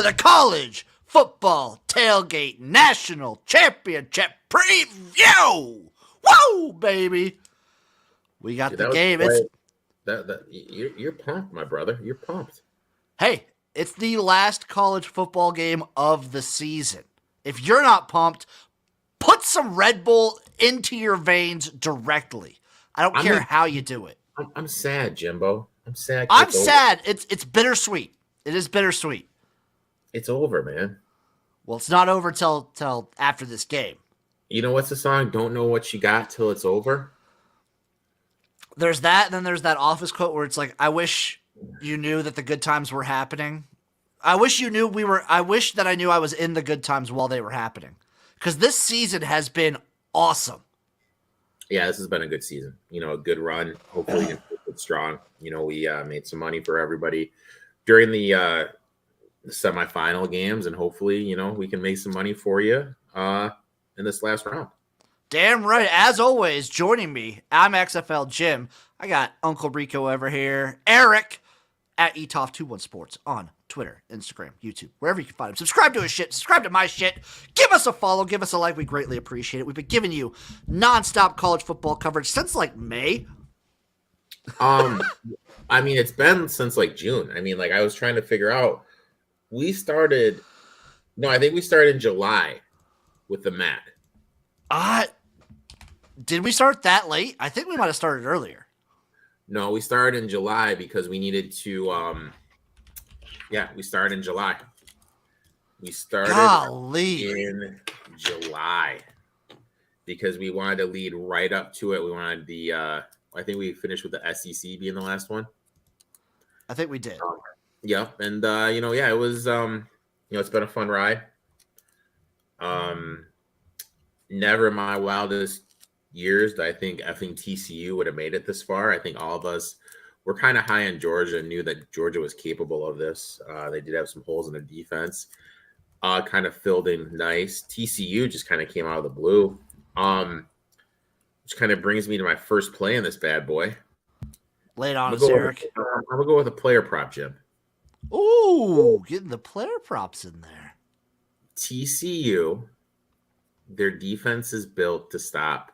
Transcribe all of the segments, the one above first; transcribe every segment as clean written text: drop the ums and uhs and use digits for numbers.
the College Football Tailgate National Championship Preview. Whoa, baby. We got the game. You're pumped, my brother. You're pumped. Hey, it's the last college football game of the season. If you're not pumped, put some Red Bull into your veins directly. I don't care how you do it. I'm sad, Jimbo. I'm sad. I'm sad. It's bittersweet. It is bittersweet. It's over, man. Well, it's not over till after this game. You know what's the song? Don't know what you got till it's over. There's that, and then there's that Office quote where it's like, I wish you knew that the good times were happening. I wish you knew I wish that I knew I was in the good times while they were happening. Because this season has been awesome. Yeah, this has been a good season. You know, a good run. Hopefully it's strong. You know, we made some money for everybody during the semifinal games, and hopefully, you know, we can make some money for you in this last round. Damn right. As always, joining me, I'm XFL Jim. I got Uncle Rico over here. Eric at ETOF21 Sports on Twitter, Instagram, YouTube, wherever you can find him. Subscribe to his shit. Subscribe to my shit. Give us a follow. Give us a like. We greatly appreciate it. We've been giving you nonstop college football coverage since like May. I mean, it's been since like June. I mean, like I was trying to figure out. I think we started in July with the MAC. Did we start that late? I think we might have started earlier. No, we started in July because we needed to we started in July. We started in July because we wanted to lead right up to it. We wanted I think we finished with the SEC being the last one. I think we did. Yeah, and it was it's been a fun ride. Never in my wildest years did I think TCU would have made it this far. I think all of us were kind of high on Georgia and knew that Georgia was capable of this. They did have some holes in their defense. Kind of filled in nice. TCU just kind of came out of the blue. Which kind of brings me to my first play in this bad boy. Lay it on us, Eric. I'm going to go with a player prop, Jim. Ooh, getting the player props in there. TCU, their defense is built to stop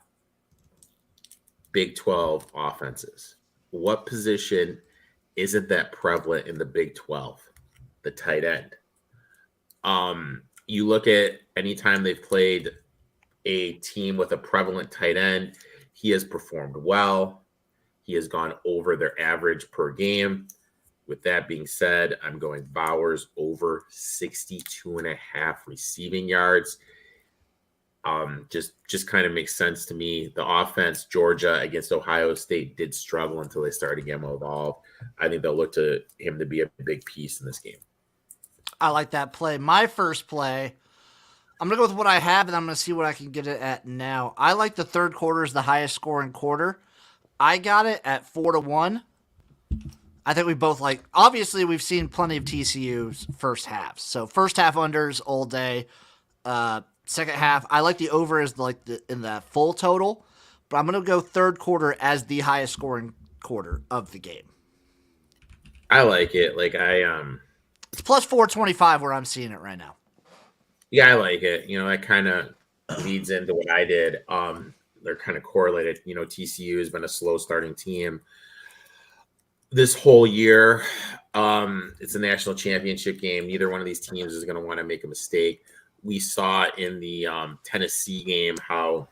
Big 12 offenses. What position isn't that prevalent in the Big 12? The tight end. You look at anytime they've played a team with a prevalent tight end, he has performed well. He has gone over their average per game. With that being said, I'm going Bowers over 62.5 receiving yards. Just kind of makes sense to me. The offense, Georgia against Ohio State, did struggle until they started getting involved. I think they'll look to him to be a big piece in this game. I like that play. My first play, I'm going to go with what I have, and I'm going to see what I can get it at now. I like the third quarter is the highest scoring quarter. I got it at 4-1. I think we both like, obviously we've seen plenty of TCU's first halves. So first half unders all day. Second half, I like the over as in the full total, but I'm going to go third quarter as the highest scoring quarter of the game. I like it. It's plus 425 where I'm seeing it right now. Yeah, I like it. You know, that kind of leads into what I did. They're kind of correlated. You know, TCU has been a slow starting team this whole year. It's a national championship game. Neither one of these teams is going to want to make a mistake. We saw in the Tennessee game how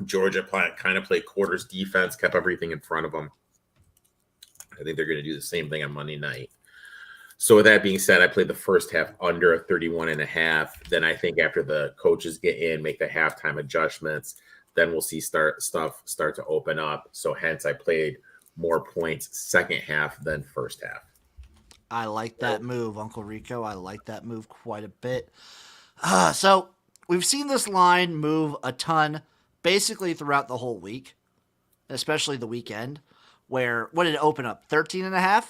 Georgia kind of played quarters defense, kept everything in front of them. I think they're going to do the same thing on Monday night. So with that being said, I played the first half under a 31.5. Then I think after the coaches get in, make the halftime adjustments, then we'll see stuff start to open up. So hence I played more points second half than first half. I like that move, Uncle Rico. I like that move quite a bit. So we've seen this line move a ton basically throughout the whole week, especially the weekend, where, what did it open up, 13.5?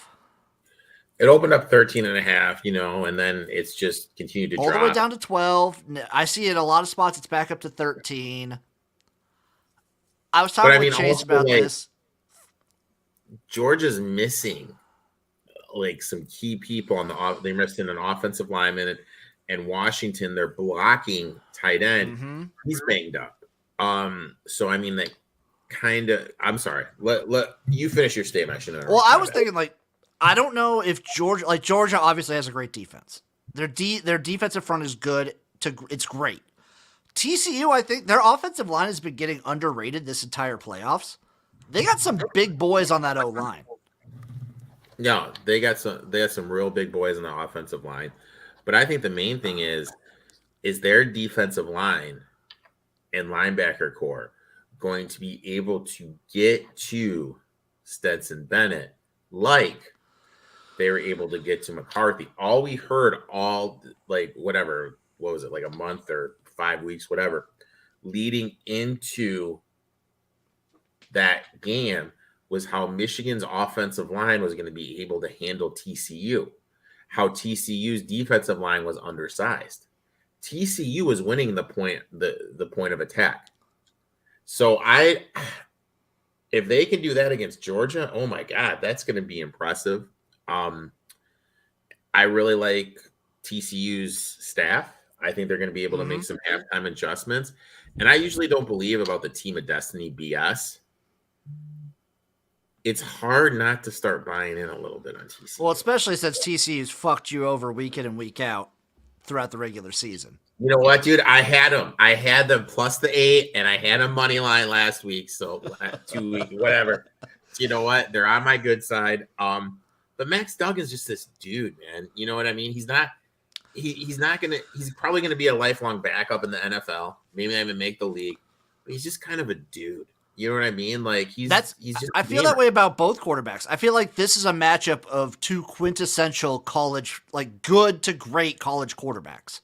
It opened up 13.5, and then it's just continued to drop. All the way down to 12. I see it a lot of spots, it's back up to 13. I was talking with Chase about this. Georgia's missing like some key people on the off. They missed in an offensive lineman, and Washington, they're blocking tight end. Mm-hmm. He's banged up. So I mean, that kind of. I'm sorry. Let you finish your statement. I shouldn't Well, interrupt. I My was bad. thinking like I don't know if Georgia obviously has a great defense. Their defensive front is good. It's great. TCU, I think their offensive line has been getting underrated this entire playoffs. They got some big boys on that O line. No, they got some real big boys on the offensive line, but I think the main thing is their defensive line and linebacker core going to be able to get to Stetson Bennett like they were able to get to McCarthy. All we heard like whatever, what was it, like a month or 5 weeks, whatever, leading into that game was how Michigan's offensive line was going to be able to handle TCU, how TCU's defensive line was undersized. TCU was winning the point of attack. So if they can do that against Georgia, oh my God, that's going to be impressive. I really like TCU's staff. I think they're going to be able to make some halftime adjustments. And I usually don't believe about the team of destiny BS. It's hard not to start buying in a little bit on TCU. Well, especially since TCU's fucked you over week in and week out throughout the regular season. You know what, dude? I had them. I had them plus the 8, and I had a money line last week. So 2 weeks, whatever. You know what? They're on my good side. But Max Duggan's just this dude, man. You know what I mean? He's not. He's probably gonna be a lifelong backup in the NFL. Maybe not even make the league. But he's just kind of a dude. You know what I mean? Like he's just. I feel that way about both quarterbacks. I feel like this is a matchup of two quintessential college, like good to great college quarterbacks.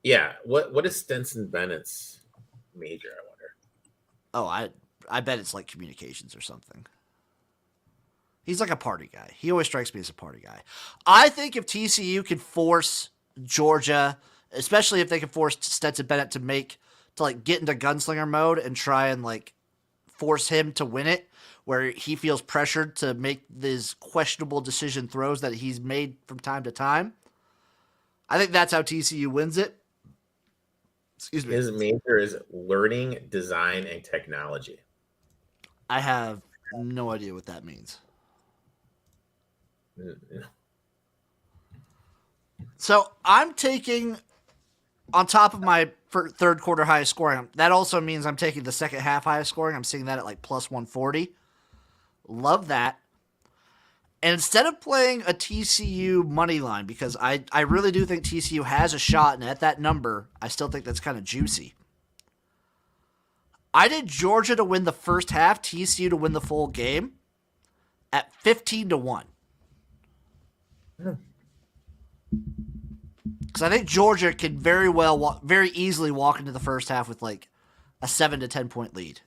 Yeah. What is Stetson Bennett's major? I wonder. Oh, I bet it's like communications or something. He's like a party guy. He always strikes me as a party guy. I think if TCU can force Georgia, especially if they can force Stetson Bennett to like get into gunslinger mode and try and like force him to win it, where he feels pressured to make these questionable decision throws that he's made from time to time. I think that's how TCU wins it. Excuse me. His major is learning, design, and technology. I have no idea what that means. So I'm taking, on top of my third quarter highest scoring, that also means I'm taking the second half highest scoring. I'm seeing that at like plus 140. Love that. And instead of playing a TCU money line, because I really do think TCU has a shot, and at that number, I still think that's kind of juicy. I did Georgia to win the first half, TCU to win the full game at 15-1. Because I think Georgia can very easily walk into the first half with like a 7 to 10 point lead.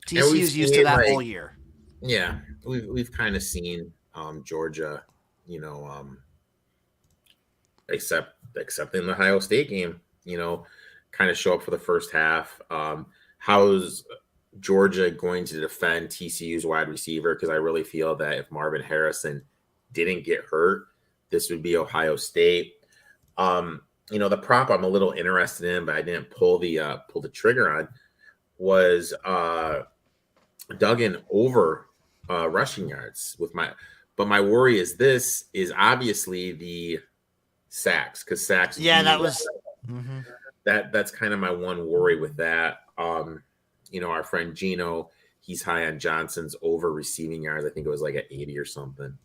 TCU's used to that all year. Yeah, we've kind of seen Georgia, except in the Ohio State game, kind of show up for the first half. How's Georgia going to defend TCU's wide receiver? Because I really feel that if Marvin Harrison didn't get hurt, this would be Ohio State. The prop I'm a little interested in, but I didn't pull the trigger on, was Duggan over rushing yards but my worry is obviously the sacks, because sacks. Yeah, that was that's kind of my one worry with that. Our friend Gino, he's high on Johnson's over receiving yards. I think it was like at 80 or something.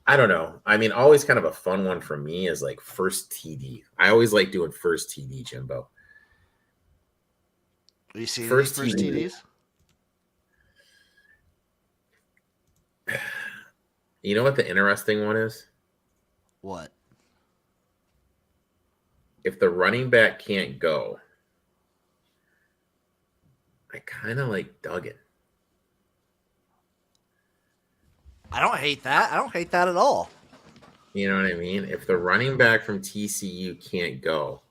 I don't know. I mean, always kind of a fun one for me is like first TD. I always like doing first TD, Jimbo. Are you seeing first TDs? You know what the interesting one is? What? If the running back can't go, I kind of like Duggan. I don't hate that. I don't hate that at all. You know what I mean? If the running back from TCU can't go,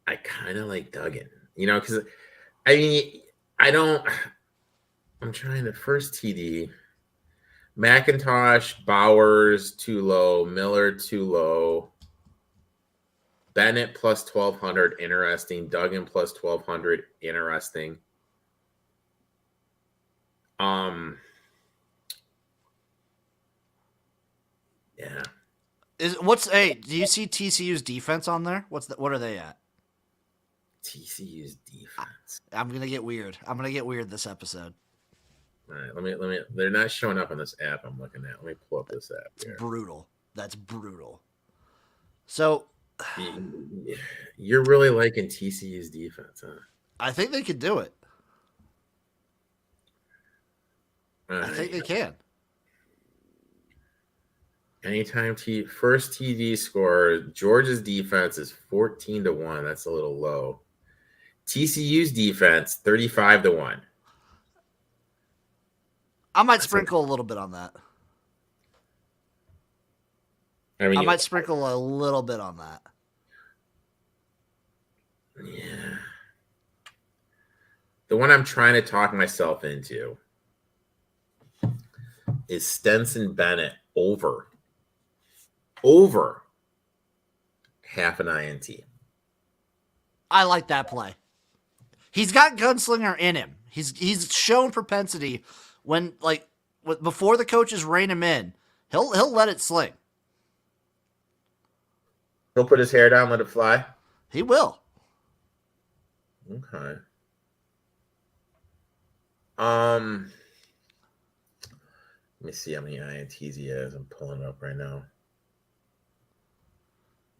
I kind of like Duggan. Because I'm trying to first TD. McIntosh, Bowers too low, Miller too low, Bennett plus 1,200 interesting, Duggan plus 1,200 interesting. Yeah. Do you see TCU's defense on there? What are they at? TCU's defense. I'm gonna get weird. I'm gonna get weird this episode. All right, let me. They're not showing up on this app I'm looking at. Let me pull up this app here. It's brutal. That's brutal. So, you're really liking TCU's defense, huh? I think they could do it. All I think they can. Anytime first TD score, Georgia's defense is 14-1. That's a little low. TCU's defense 35-1. I might sprinkle a little bit on that. I might sprinkle a little bit on that. Yeah. The one I'm trying to talk myself into is Stenson Bennett over half an INT. I like that play. He's got gunslinger in him. He's shown propensity when before the coaches rein him in, he'll let it sling. He'll put his hair down, let it fly. He will. Okay. Let me see how many INTs he has. I'm pulling it up right now.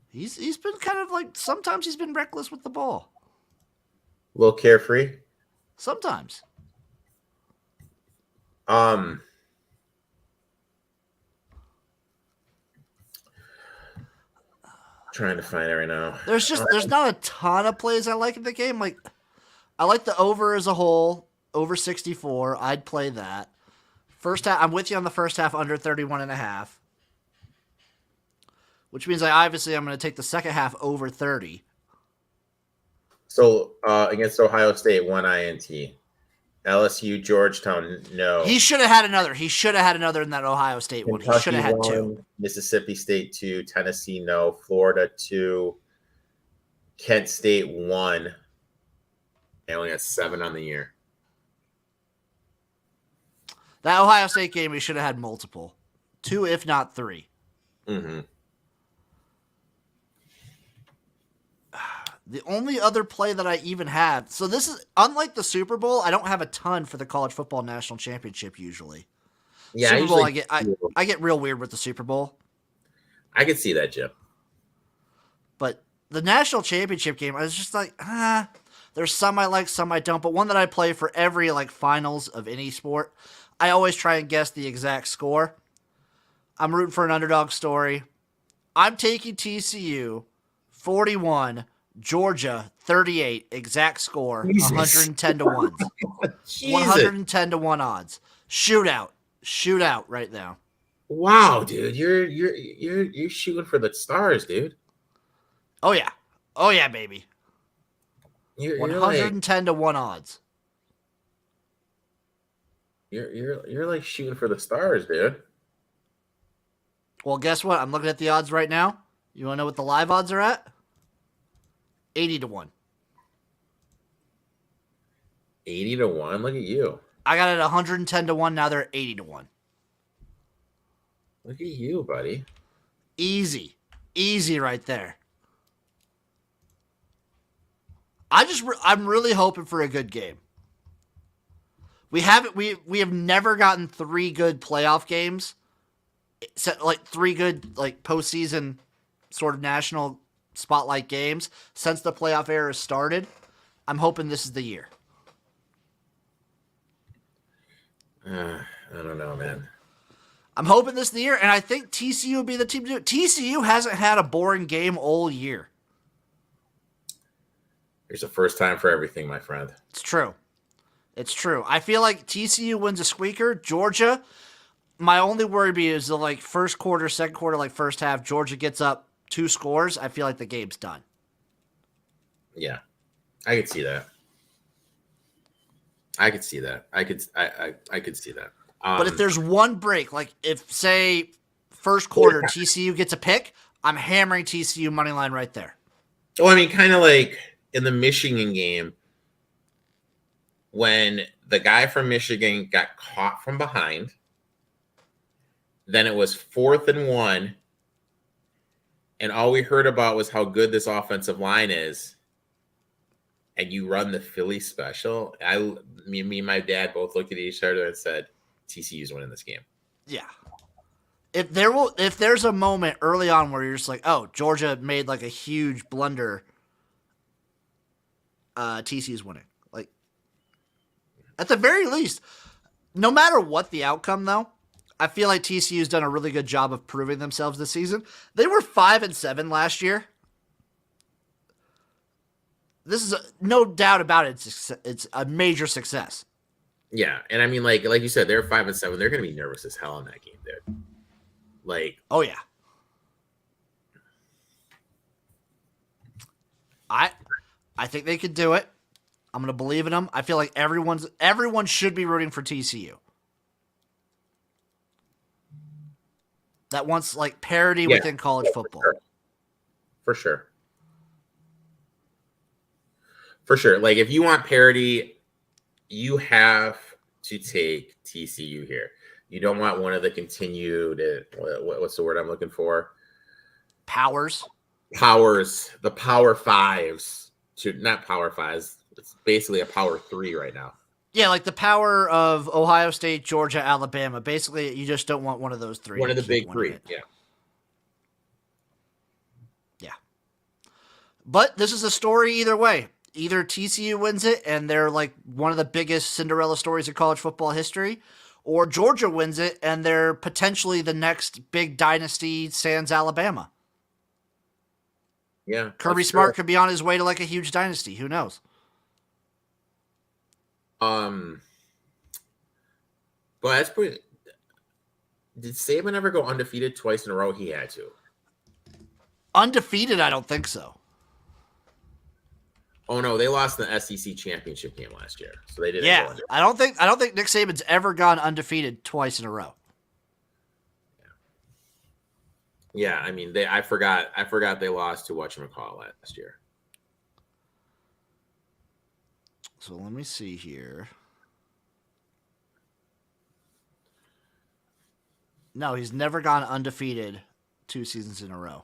He's been kind of sometimes he's been reckless with the ball. A little carefree. Sometimes. Trying to find it right now. There's not a ton of plays I like in the game. I like the over as a whole, over 64. I'd play that. First half, I'm with you on the first half, under 31.5. Which means I'm going to take the second half over 30. So against Ohio State, 1 INT. LSU, Georgetown, no. He should have had another. He should have had another in that Ohio State Kentucky, one. He should have had 1, 2. Mississippi State 2, Tennessee no, Florida 2, Kent State 1. They only got 7 on the year. That Ohio State game, he should have had multiple. 2, if not 3. Mm-hmm. The only other play that I even have, so this is, unlike the Super Bowl, I don't have a ton for the College Football National Championship usually. Yeah, Super Bowl, I get real weird with the Super Bowl. I could see that, Jim. But the National Championship game, I was just there's some I like, some I don't. But one that I play for every finals of any sport, I always try and guess the exact score. I'm rooting for an underdog story. I'm taking TCU 41, Georgia 38, exact score, 110-1. 110-1 odds. Shootout right now. Wow, dude, you're shooting for the stars, dude. Oh yeah, baby. You're 110-1 odds. You're shooting for the stars, dude. Well, guess what? I'm looking at the odds right now. You want to know what the live odds are at? 80-1. 80-1. Look at you. I got it 110-1. Now they're at 80-1. Look at you, buddy. Easy right there. I'm really hoping for a good game. We have never gotten 3 good playoff games, 3 good postseason sort of national spotlight games since the playoff era started. I'm hoping this is the year. I don't know, man. I'm hoping this is the year, and I think TCU will be the team to do it. TCU hasn't had a boring game all year. There's a first time for everything, my friend. It's true. I feel like TCU wins a squeaker. Georgia, my only worry is the first quarter, second quarter, first half, Georgia gets up 2 scores. I feel like the game's done. Yeah, I could see that. I could see that. But if there's one break, like if, say, first quarter TCU gets a pick, I'm hammering TCU money line right there. Oh, I mean, kind of like in the Michigan game when the guy from Michigan got caught from behind. Then it was 4th and 1. And all we heard about was how good this offensive line is. And you run the Philly special. Me and my dad both looked at each other and said, TCU's winning this game. Yeah. If there's a moment early on where you're just like, oh, Georgia made like a huge blunder, TCU's winning. Like, at the very least, no matter what the outcome, though, I feel like TCU's done a really good job of proving themselves this season. They were 5-7 last year. This is no doubt about it. It's a major success. Yeah, and I mean, like you said, they're 5-7. They're going to be nervous as hell in that game, dude. Like, oh yeah. I think they could do it. I'm going to believe in them. I feel like everyone should be rooting for TCU. That wants like parity within college football. For sure. For sure. Like, if you want parity, you have to take TCU here. You don't want one of the continued, what's the word I'm looking for? Powers, the power fives. Not power fives. It's basically a power 3 right now. Yeah, like the power of Ohio State, Georgia, Alabama. Basically, you just don't want one of those three. One of the big three, yeah. Yeah. But this is a story either way. Either TCU wins it and they're like one of the biggest Cinderella stories in college football history, or Georgia wins it and they're potentially the next big dynasty sans Alabama. Yeah. Kirby Smart could be on his way to like a huge dynasty. Who knows? But that's pretty. Did Saban ever go undefeated twice in a row? He had to. Undefeated? I don't think so. Oh no, they lost the SEC championship game last year, so they didn't. Yeah, I don't think Nick Saban's ever gone undefeated twice in a row. Yeah, I mean, I forgot they lost to whatchamacallit last year. So let me see here. No, he's never gone undefeated 2 seasons in a row.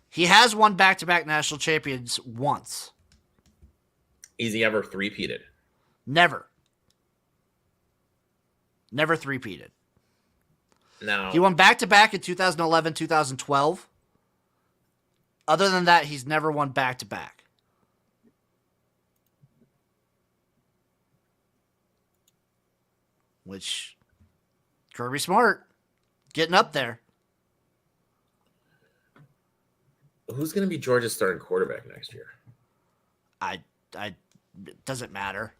He has won back-to-back national champions once. Is he ever three-peated? Never. Never three-peated. No. He won back-to-back in 2011, 2012. Other than that, he's never won back-to-back. Which, Kirby Smart, getting up there. Who's going to be Georgia's starting quarterback next year? It doesn't matter.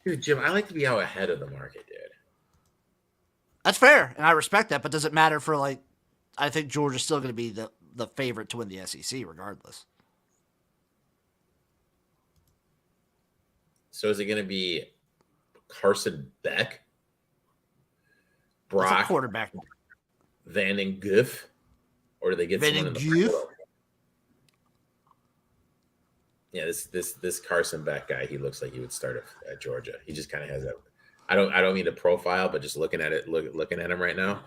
Dude, Jim, I like to be out ahead of the market, dude. That's fair, and I respect that, but does it matter for, like, I think Georgia's still going to be the favorite to win the SEC regardless. So is it going to be Carson Beck? Brock? That's a quarterback. Van and Goof? Or do they get someone in the portal? Yeah, this Carson Beck guy, he looks like he would start at Georgia. He just kind of has that. I don't mean to profile, but just looking at him right now.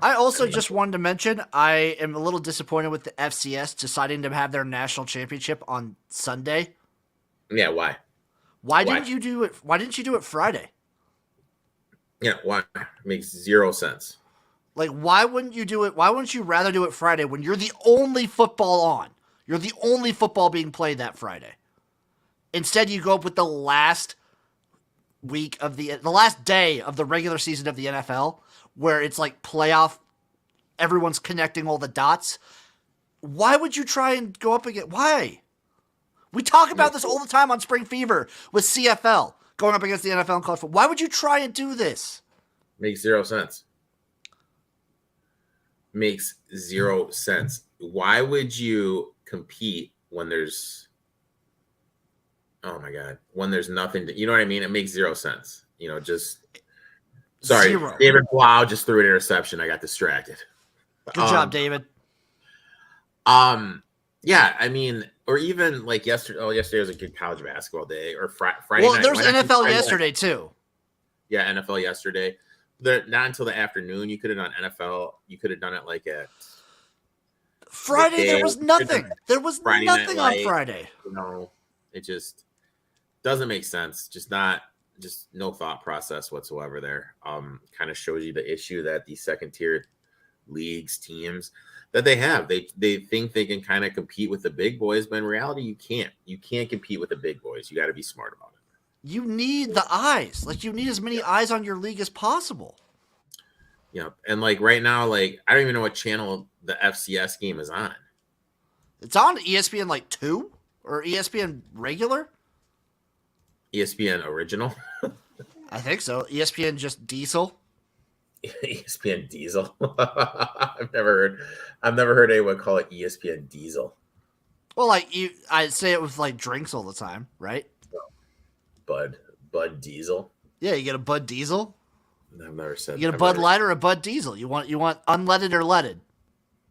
I also just wanted to mention I am a little disappointed with the FCS deciding to have their national championship on Sunday. Yeah, why? Why didn't you do it? Why didn't you do it Friday? Yeah, why? It makes zero sense. Like, why wouldn't you do it? Why wouldn't you rather do it Friday when you're the only football on? You're the only football being played that Friday. Instead, you go up with the last week of the last day of the regular season of the NFL, where it's like playoff, everyone's connecting all the dots. Why would you try and go up again? Why? We talk about this all the time on Spring Fever with CFL going up against the NFL and college football. Why would you try and do this? Makes zero sense. Makes zero sense. Why would you compete when there's Oh my God. When there's nothing to, you know what I mean? It makes zero sense. Just sorry. Zero. David Blau just threw an interception. I got distracted. Good job, David. Yeah, I mean, or even like yesterday. Oh, yesterday was a good college basketball day, or Friday Well, night. there was NFL Friday yesterday night? too. Yeah, NFL yesterday. Not until the afternoon. You could have done NFL. You could have done it like at Friday. midday. There was nothing. There was Friday nothing Night on Light. Friday. It just doesn't make sense. Just no thought process whatsoever there. Kind of shows you the issue that the second tier leagues, teams that they have. They think they can kind of compete with the big boys, but in reality, you can't. You can't compete with the big boys. You got to be smart about it. You need the eyes. Like, you need as many eyes on your league as possible. Yeah, and like right now, like I don't even know what channel the FCS game is on. It's on ESPN like 2 or ESPN regular. ESPN original. I think so. ESPN just diesel. ESPN Diesel. I've never heard anyone call it ESPN Diesel. Well, like I say it with like drinks all the time, right? Bud Diesel. Yeah, you get a Bud Diesel. I've never said. You get a Bud Light or a Bud Diesel. You want unleaded or leaded?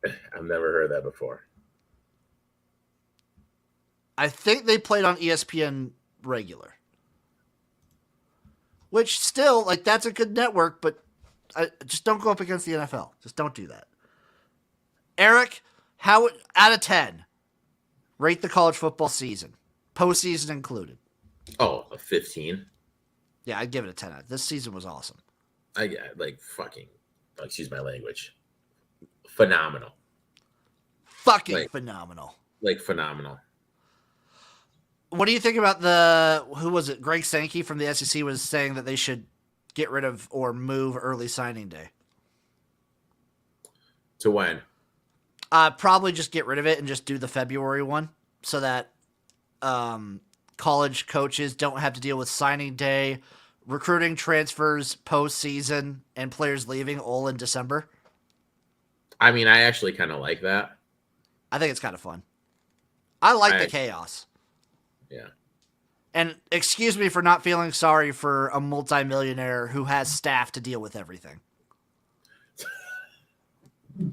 I've never heard that before. I think they played on ESPN regular, which still, like, that's a good network, but just don't go up against the NFL. Just don't do that. Eric, how out of 10 rate the college football season, postseason included? Oh, a 15. Yeah, I'd give it a 10. This season was awesome. I like fucking, excuse my language, phenomenal. Fucking phenomenal. Like phenomenal. What do you think about who was it? Greg Sankey from the SEC was saying that they should get rid of or move early signing day. To when? Probably just get rid of it and just do the February one so that college coaches don't have to deal with signing day, recruiting transfers, postseason, and players leaving all in December. I mean, I actually kind of like that. I think it's kind of fun. I like the chaos. Yeah. And excuse me for not feeling sorry for a multimillionaire who has staff to deal with everything.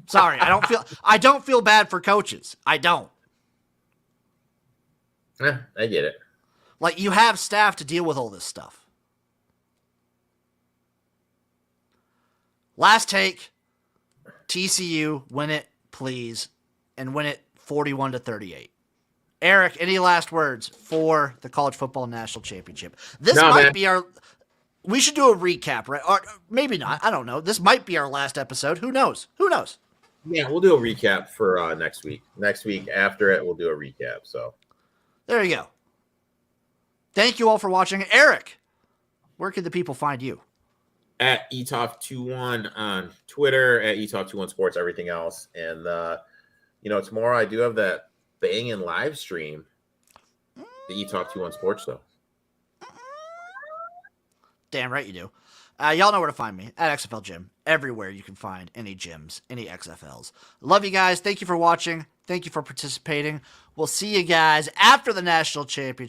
Sorry, I don't feel bad for coaches. I don't. Yeah, I get it. Like, you have staff to deal with all this stuff. Last take. TCU, win it, please, and win it 41-38. Eric, any last words for the College Football National Championship? We should do a recap, right? Or maybe not. I don't know. This might be our last episode. Who knows? Yeah, we'll do a recap for next week. Next week after it, we'll do a recap. So there you go. Thank you all for watching. Eric, where can the people find you? At eTalk21 on Twitter, at eTalk21 Sports, everything else. And tomorrow I do have that banging live stream, the eTalk21 Sports, though. Damn right you do. Y'all know where to find me, at XFL Gym. Everywhere you can find any gyms, any XFLs. Love you guys. Thank you for watching. Thank you for participating. We'll see you guys after the National Championship.